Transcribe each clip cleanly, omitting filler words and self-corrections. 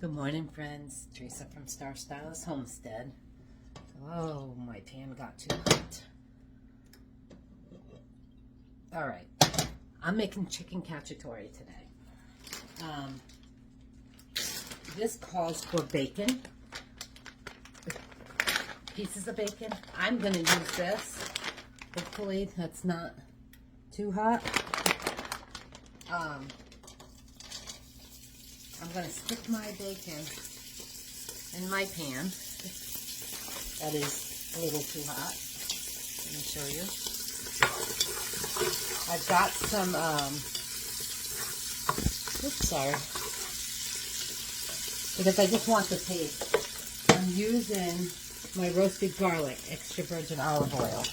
Good morning, friends. Teresa from Star Stylist Homestead. Oh, my pan got too hot. All right, I'm making chicken cacciatore today. This calls for bacon, pieces of bacon. I'm going to use this. Hopefully that's not too hot. I'm going to stick my bacon in my pan. That is a little too hot. Let me show you. I've got some, oops, sorry. Because I just want the taste. I'm using my roasted garlic, extra virgin olive oil,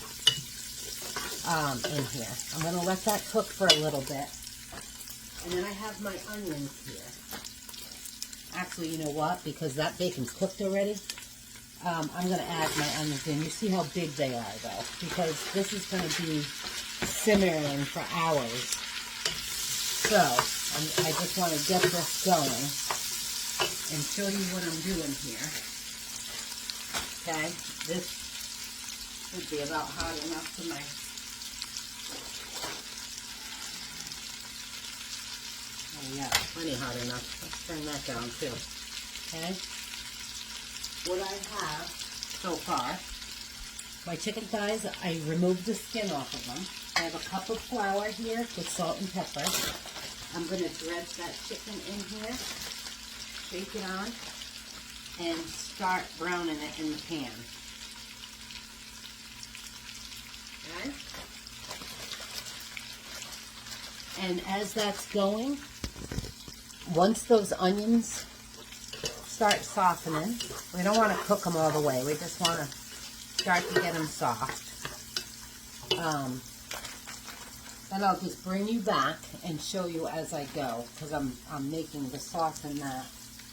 in here. I'm going to let that cook for a little bit. And then I have my onions here. Actually, you know what? Because that bacon's cooked already, I'm going to add my onions in. You see how big they are, though, because this is going to be simmering for hours. So, I just want to get this going and show you what I'm doing here. Okay? This should be about hot enough for my... Oh yeah, plenty hot enough. Let's turn that down too. Okay? What I have so far, my chicken thighs, I removed the skin off of them. I have a cup of flour here with salt and pepper. I'm going to dredge that chicken in here, shake it on, and start browning it in the pan. Okay? And as that's going, once those onions start softening, we don't want to cook them all the way. We just want to start to get them soft. Then I'll just bring you back and show you as I go, because I'm making the sauce in that.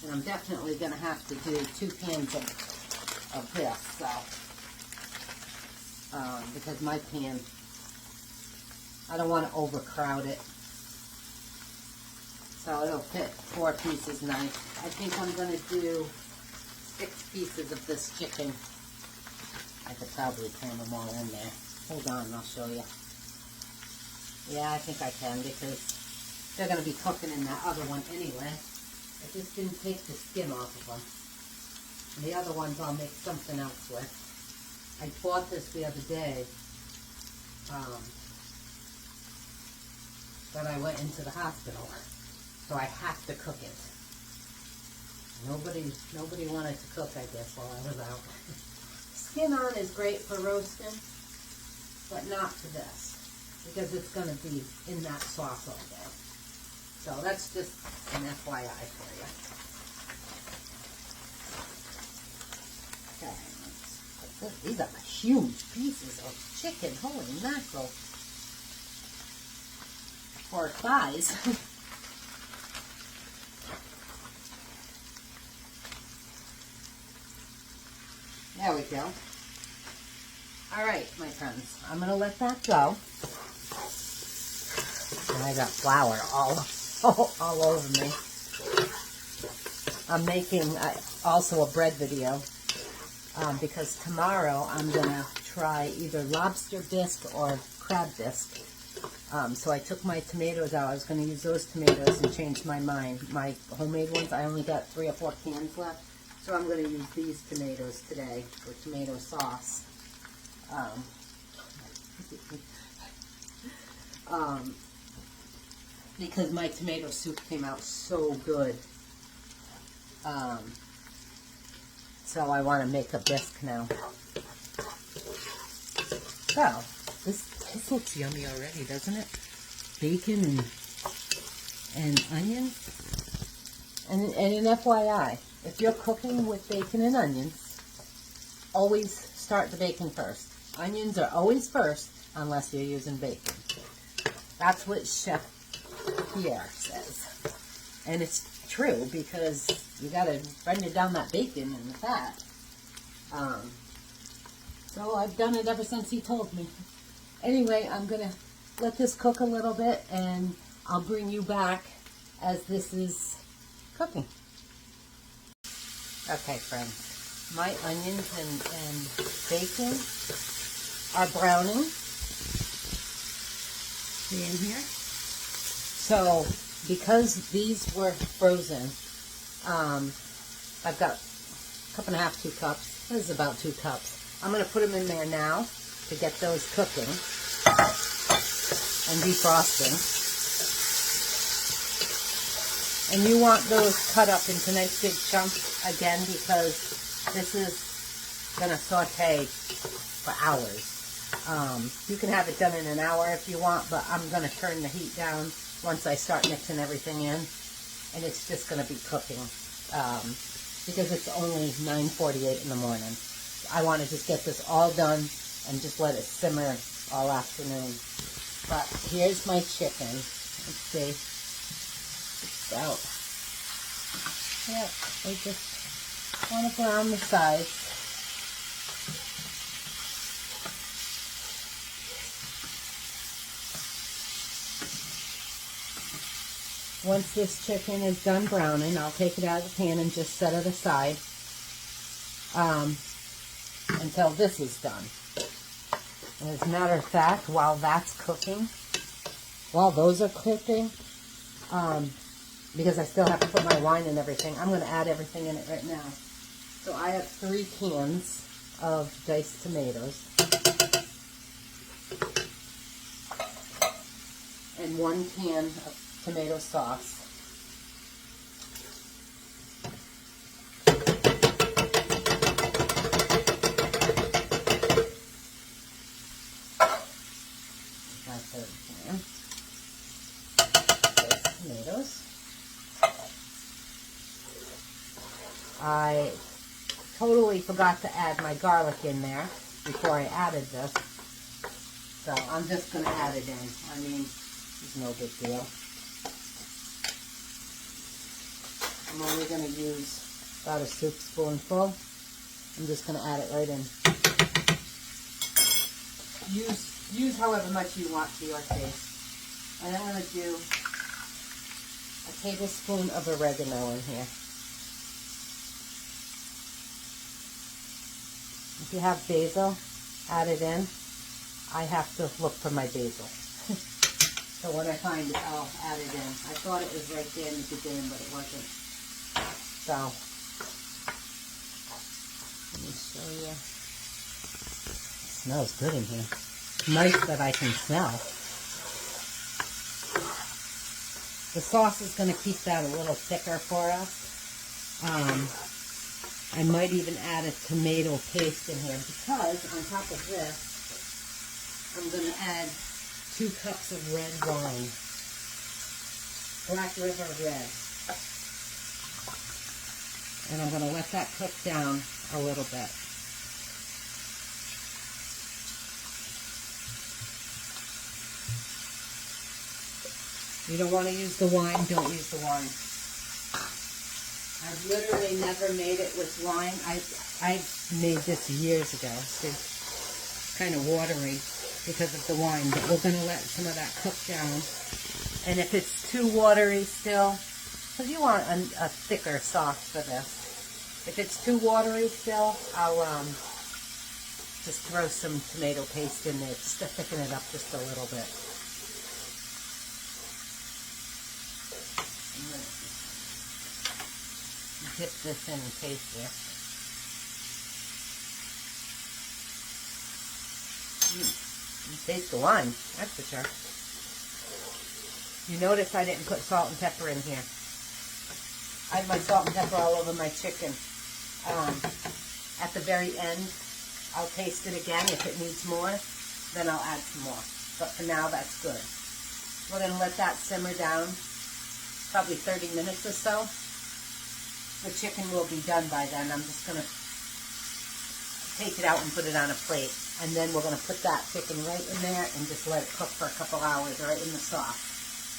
And I'm definitely going to have to do 2 pans of this, so. Because my pan, I don't want to overcrowd it. So it'll fit 4 pieces nice. I think I'm going to do 6 pieces of this chicken. I could probably cram them all in there. Hold on, I'll show you. Yeah, I think I can because they're going to be cooking in that other one anyway. I just didn't take the skin off of them. And the other ones I'll make something else with. I bought this the other day. But I went into the hospital. So I have to cook it. Nobody wanted to cook, I guess, while I was out. Skin on is great for roasting, but not for this, because it's going to be in that sauce all day. So that's just an FYI for you. Okay, these are huge pieces of chicken. Holy mackerel. Or thighs. There we go. Alright, my friends. I'm going to let that go. And I got flour all over me. I'm making also a bread video. Because tomorrow I'm going to try either lobster bisque or crab bisque. So I took my tomatoes out. I was going to use those tomatoes and change my mind. My homemade ones, I only got 3 or 4 cans left. So I'm going to use these tomatoes today for tomato sauce. Because my tomato soup came out so good. So I want to make a bisque now. So, this looks yummy already, doesn't it? Bacon and onions. And an FYI, if you're cooking with bacon and onions, always start the bacon first. Onions are always first, unless you're using bacon. That's what Chef Pierre says. And it's true, because you gotta render down that bacon and the fat. So I've done it ever since he told me. Anyway, I'm gonna let this cook a little bit, and I'll bring you back as this is cooking. Okay, friends, my onions and bacon are browning. See in here? So, because these were frozen, I've got a cup and a half, 2 cups. This is about 2 cups. I'm going to put them in there now to get those cooking and defrosting. And you want those cut up into nice big chunks again, because this is going to saute for hours. You can have it done in an hour if you want, but I'm going to turn the heat down once I start mixing everything in. And it's just going to be cooking because it's only 9:48 in the morning. I want to just get this all done and just let it simmer all afternoon. But here's my chicken. Let's see. It's out. Yeah, I just want to brown the sides. Once this chicken is done browning, I'll take it out of the pan and just set it aside until this is done. And as a matter of fact, while that's cooking, while those are cooking, because I still have to put my wine and everything, I'm going to add everything in it right now. So I have 3 cans of diced tomatoes and 1 can of tomato sauce. My 3rd can. There's tomatoes. I totally forgot to add my garlic in there before I added this. So I'm just going to add it in. I mean, it's no big deal. I'm only going to use about a soup spoonful. I'm just going to add it right in. Use however much you want to your taste. And I'm going to do a tablespoon of oregano in here. If you have basil, add it in. I have to look for my basil. So when I find it, I'll add it in. I thought it was right there in the beginning, but it wasn't. So, let me show you. It smells good in here. Nice that I can smell. The sauce is going to keep that a little thicker for us. I might even add a tomato paste in here because on top of this, I'm going to add 2 cups of red wine. Black River Red. And I'm going to let that cook down a little bit. You don't want to use the wine, don't use the wine. I've literally never made it with wine. I made this years ago. It's kind of watery because of the wine, but we're going to let some of that cook down. And if it's too watery still, because you want a thicker sauce for this. If it's too watery still, I'll just throw some tomato paste in there just to thicken it up just a little bit. Dip this in and taste it. Taste the wine, that's for sure. You notice I didn't put salt and pepper in here. I have my salt and pepper all over my chicken. At the very end, I'll taste it again. If it needs more, then I'll add some more. But for now, that's good. We're going to let that simmer down, probably 30 minutes or so. The chicken will be done by then. I'm just going to take it out and put it on a plate. And then we're going to put that chicken right in there and just let it cook for a couple hours right in the sauce.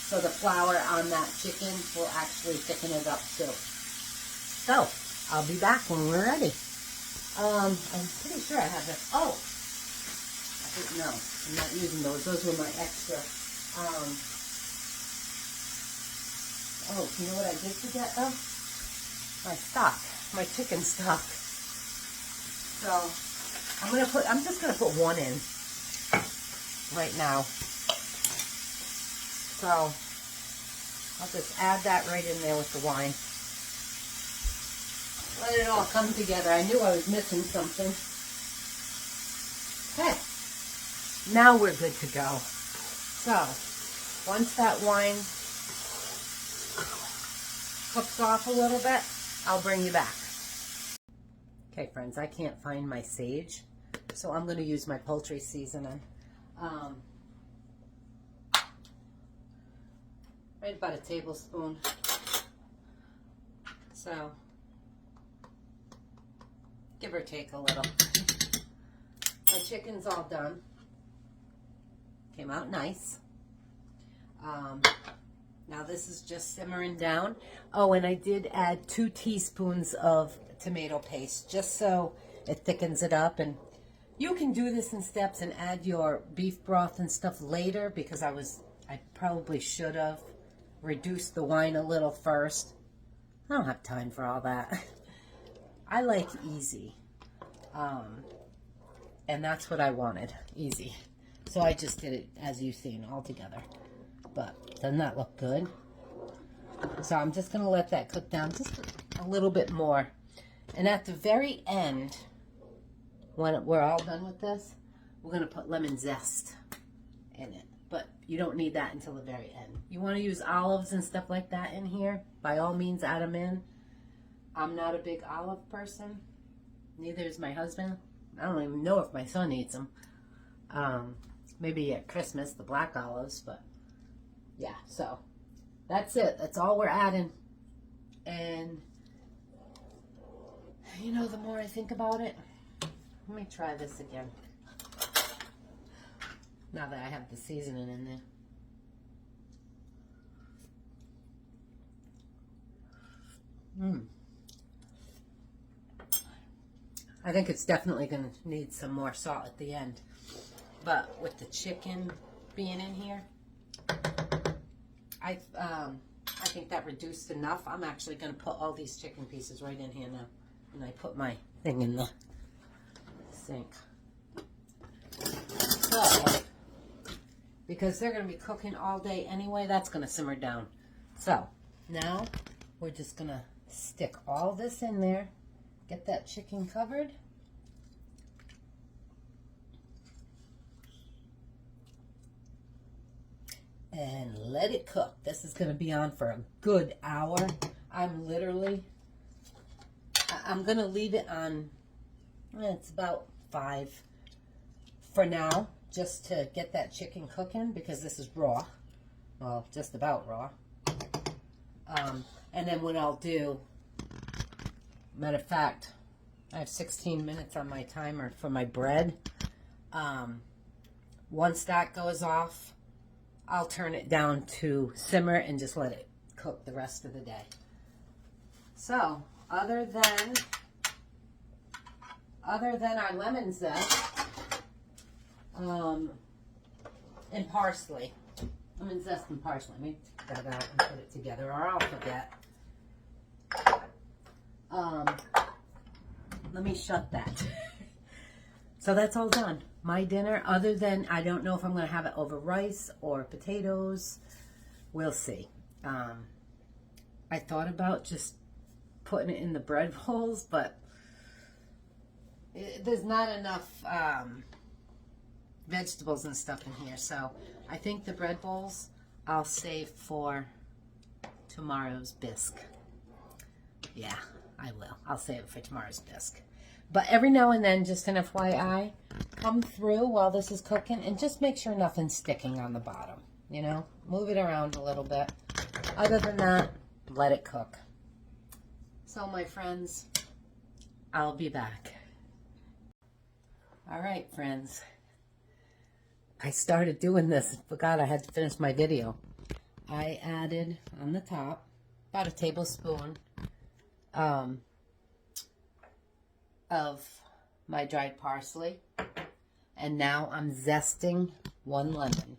So the flour on that chicken will actually thicken it up too. So, I'll be back when we're ready. I'm pretty sure I have it. Oh! I think, no, I'm not using those. Those were my extra. Oh, you know what I did forget though? My stock. my chicken stock. So I'm just gonna put one in right now. So I'll just add that right in there with the wine. Let it all come together. I knew I was missing something. Okay, now we're good to go. So once that wine cooks off a little bit, I'll bring you back. Okay, friends, I can't find my sage, so I'm going to use my poultry seasoning. Right about a tablespoon. So, give or take a little. My chicken's all done. Came out nice. Now this is just simmering down. Oh, and I did add 2 teaspoons of tomato paste just so it thickens it up. And you can do this in steps and add your beef broth and stuff later, because I probably should have reduced the wine a little first. I don't have time for all that. I like easy. And that's what I wanted, easy. So I just did it as you've seen all together. But doesn't that look good? So I'm just going to let that cook down just a little bit more. And at the very end, when we're all done with this, we're going to put lemon zest in it. But you don't need that until the very end. You want to use olives and stuff like that in here, by all means add them in. I'm not a big olive person. Neither is my husband. I don't even know if my son eats them. Maybe at Christmas, the black olives, but yeah, so that's it. That's all we're adding. And you know, the more I think about it, let me try this again. Now that I have the seasoning in there. I think it's definitely going to need some more salt at the end. But with the chicken being in here, I think that reduced enough. I'm actually going to put all these chicken pieces right in here now. And I put my thing in the sink. So, because they're going to be cooking all day anyway, that's going to simmer down. So, now we're just going to stick all this in there. Get that chicken covered. And let it cook. This is going to be on for a good hour. I'm going to leave it on, it's about 5 for now, just to get that chicken cooking, because this is raw. Well, just about raw. And then what I'll do, matter of fact, I have 16 minutes on my timer for my bread. Once that goes off, I'll turn it down to simmer and just let it cook the rest of the day. So, other than our lemon zest, and parsley, lemon zest and parsley. Let me get that out and put it together, or I'll forget. Let me shut that. So that's all done. My dinner, other than, I don't know if I'm going to have it over rice or potatoes. We'll see. I thought about just putting it in the bread bowls, but there's not enough vegetables and stuff in here. So I think the bread bowls I'll save for tomorrow's bisque. Yeah, I will. I'll save it for tomorrow's bisque. But every now and then, just an FYI, come through while this is cooking and just make sure nothing's sticking on the bottom. You know, move it around a little bit. Other than that, let it cook. So, my friends, I'll be back. All right, friends. I started doing this. Forgot I had to finish my video. I added on the top about a tablespoon of my dried parsley, and now I'm zesting 1 lemon,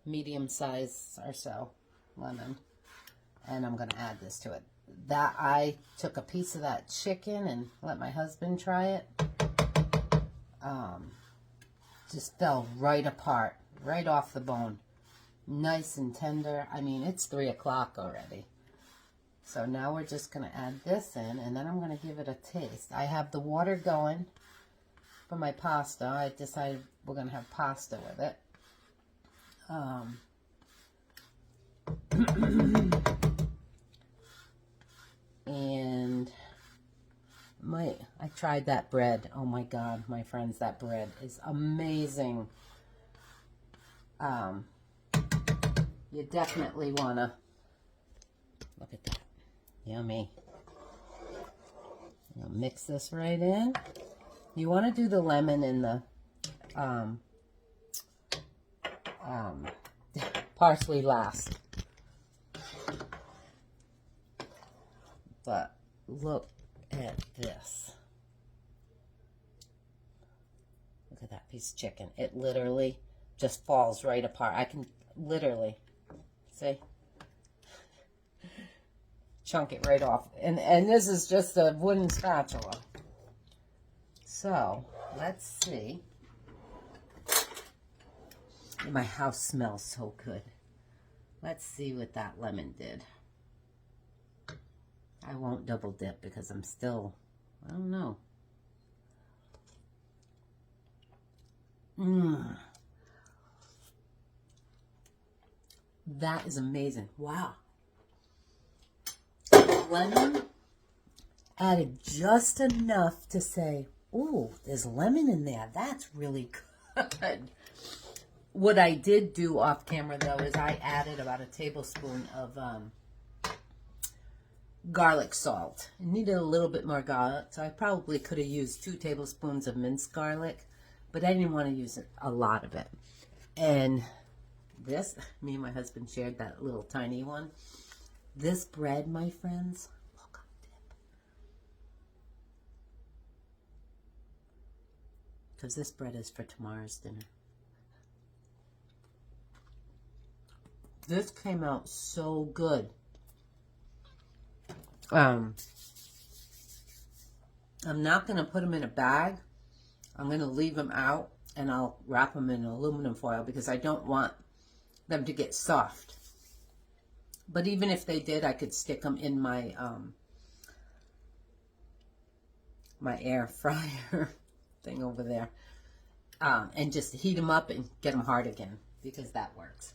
medium size or so lemon, and I'm going to add this to it. that I took a piece of that chicken and let my husband try it. Just fell right apart, right off the bone. Nice and tender. I mean, it's 3 o'clock already. So now we're just going to add this in, and then I'm going to give it a taste. I have the water going for my pasta. I decided we're going to have pasta with it. And I tried that bread. Oh my God, my friends, that bread is amazing. You definitely want to look at that. Yummy. I'll mix this right in. You want to do the lemon and the parsley last. But look at this. Look at that piece of chicken. It literally just falls right apart. I can literally, see? Chunk it right off. And this is just a wooden spatula. So, let's see. My house smells so good. Let's see what that lemon did. I won't double dip because I'm still, I don't know. That is amazing. Wow. Lemon added just enough to say, ooh, there's lemon in there. That's really good. What I did do off camera, though, is I added about a tablespoon of garlic salt. It needed a little bit more garlic, so I probably could have used 2 tablespoons of minced garlic, but I didn't want to use a lot of it. And this, me and my husband shared that little tiny one. This bread, my friends, look, dip. Because this bread is for tomorrow's dinner. This came out so good. I'm not going to put them in a bag. I'm going to leave them out, and I'll wrap them in aluminum foil because I don't want them to get soft. But even if they did, I could stick them in my my air fryer thing over there, and just heat them up and get them hard again, because that works.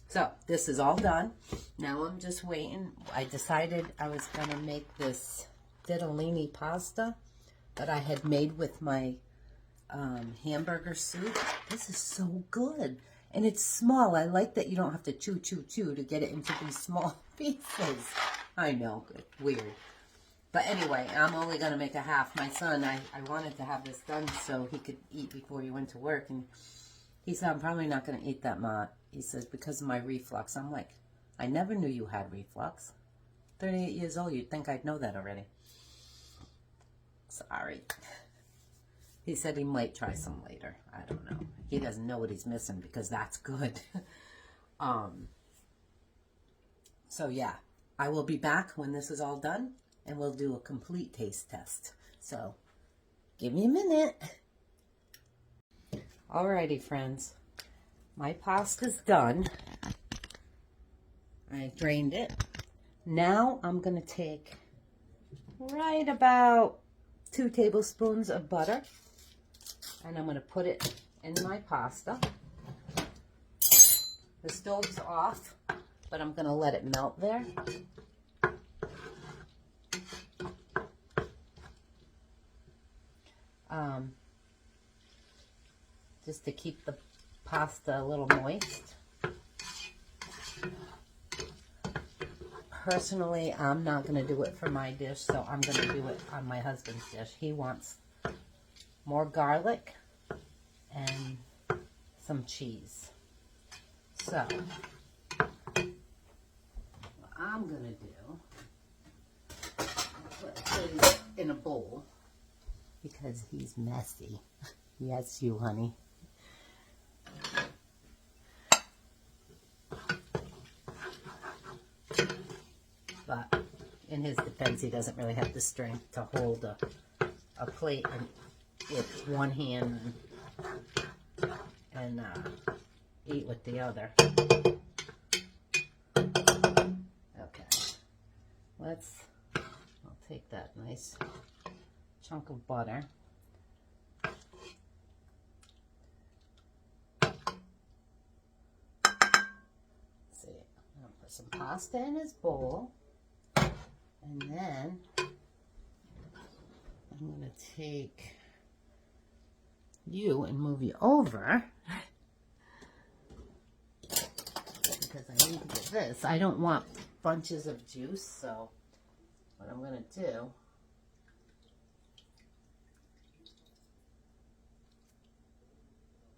So this is all done. Now I'm just waiting. I decided I was going to make this ditalini pasta that I had made with my hamburger soup. This is so good. And it's small. I like that you don't have to chew to get it into these small pieces. I know, weird. But anyway, I'm only going to make a half. My son, I wanted to have this done so he could eat before he went to work. And he said, I'm probably not going to eat that much. He says, because of my reflux. I'm like, I never knew you had reflux. 38 years old, you'd think I'd know that already. Sorry. He said he might try some later. I don't know. He doesn't know what he's missing because that's good. So yeah, I will be back when this is all done and we'll do a complete taste test. So give me a minute. Alrighty, friends. My pasta's done. I drained it. Now I'm going to take right about 2 tablespoons of butter. And I'm going to put it in my pasta. The stove's off, but I'm going to let it melt there. Just to keep the pasta a little moist. Personally, I'm not going to do it for my dish, so I'm going to do it on my husband's dish. He wants more garlic and some cheese. So, what I'm going to do, put his in a bowl because he's messy. Yes, you, honey. But in his defense, he doesn't really have the strength to hold a plate with one hand and eat with the other. Okay, I'll take that nice chunk of butter. See, I'll put some pasta in his bowl, and then I'm going to take you and move you over because I need to get this. I don't want bunches of juice, so what I'm going to do,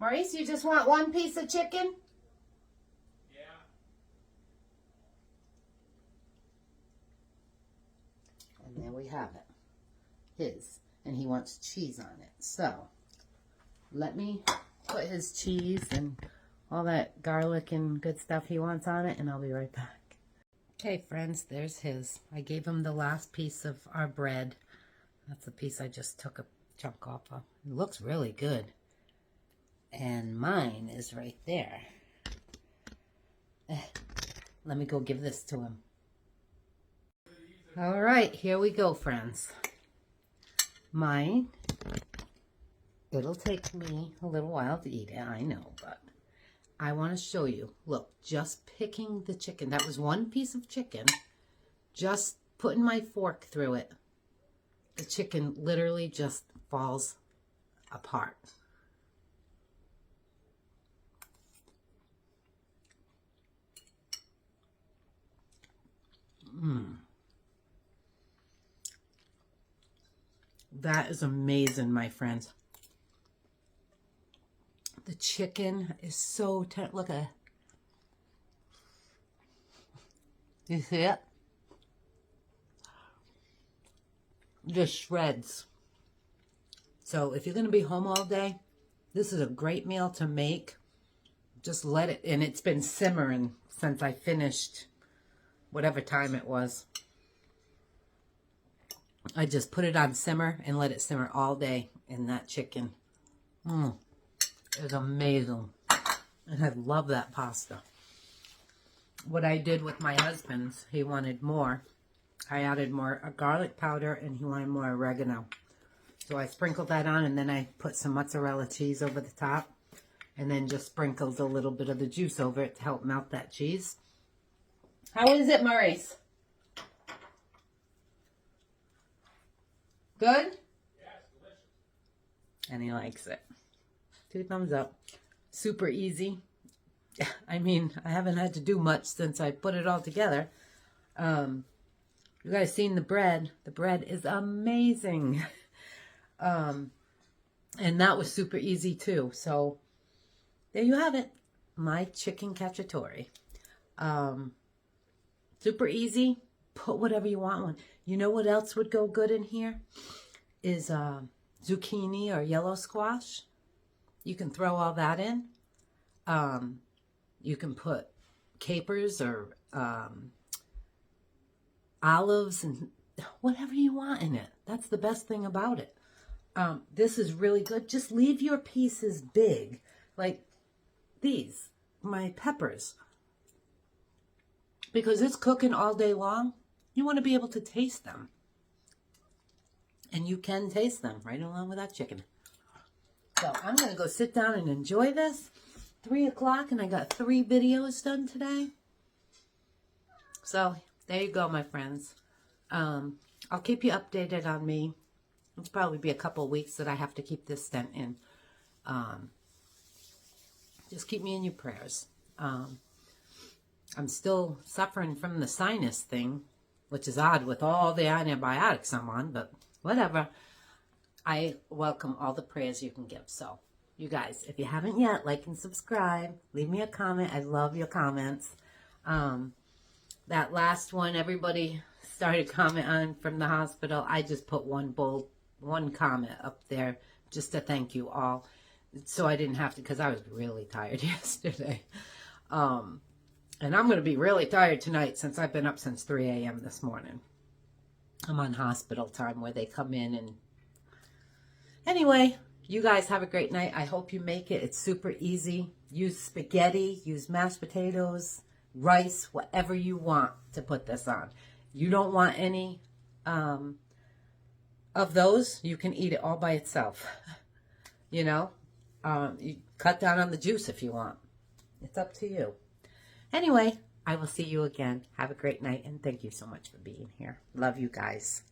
Maurice, you just want one piece of chicken? Yeah. And there we have it. His. And he wants cheese on it. So, let me put his cheese and all that garlic and good stuff he wants on it, and I'll be right back. Okay, friends, there's his. I gave him the last piece of our bread. That's the piece I just took a chunk off of. It looks really good. And mine is right there. Let me go give this to him. All right, here we go, friends. Mine, it'll take me a little while to eat it, I know, but I want to show you. Look, just picking the chicken. That was one piece of chicken. Just putting my fork through it. The chicken literally just falls apart. That is amazing, my friends. The chicken is so tender. Look at it. You see it? Just shreds. So if you're going to be home all day, this is a great meal to make. Just let it, and it's been simmering since I finished whatever time it was. I just put it on simmer and let it simmer all day in that chicken. It's amazing. And I love that pasta. What I did with my husband's, he wanted more. I added more garlic powder and he wanted more oregano. So I sprinkled that on, and then I put some mozzarella cheese over the top. And then just sprinkled a little bit of the juice over it to help melt that cheese. How is it, Maurice? Good? Yeah, it's delicious. And he likes it. 2 thumbs up. Super easy. I mean, I haven't had to do much since I put it all together. You guys seen the bread. The bread is amazing. And that was super easy too. So, there you have it. My chicken cacciatore. Super easy. Put whatever you want on. You know what else would go good in here? Is zucchini or yellow squash. You can throw all that in. You can put capers or olives and whatever you want in it. That's the best thing about it. This is really good. Just leave your pieces big. Like these, my peppers. Because it's cooking all day long. You want to be able to taste them. And you can taste them right along with that chicken. So I'm going to go sit down and enjoy this. 3 o'clock, and I got 3 videos done today. So there you go, my friends. I'll keep you updated on me. It'll probably be a couple of weeks that I have to keep this stent in. Just keep me in your prayers. I'm still suffering from the sinus thing, which is odd with all the antibiotics I'm on, but whatever. I welcome all the prayers you can give. So, you guys, if you haven't yet, like and subscribe. Leave me a comment. I love your comments. That last one, everybody started commenting on from the hospital. I just put one comment up there just to thank you all. So I didn't have to, because I was really tired yesterday. And I'm going to be really tired tonight since I've been up since 3 a.m. this morning. I'm on hospital time where they come in and... Anyway, you guys have a great night. I hope you make it. It's super easy. Use spaghetti, use mashed potatoes, rice, whatever you want to put this on. You don't want any of those, you can eat it all by itself. You know, you cut down on the juice if you want. It's up to you. Anyway, I will see you again. Have a great night, and thank you so much for being here. Love you guys.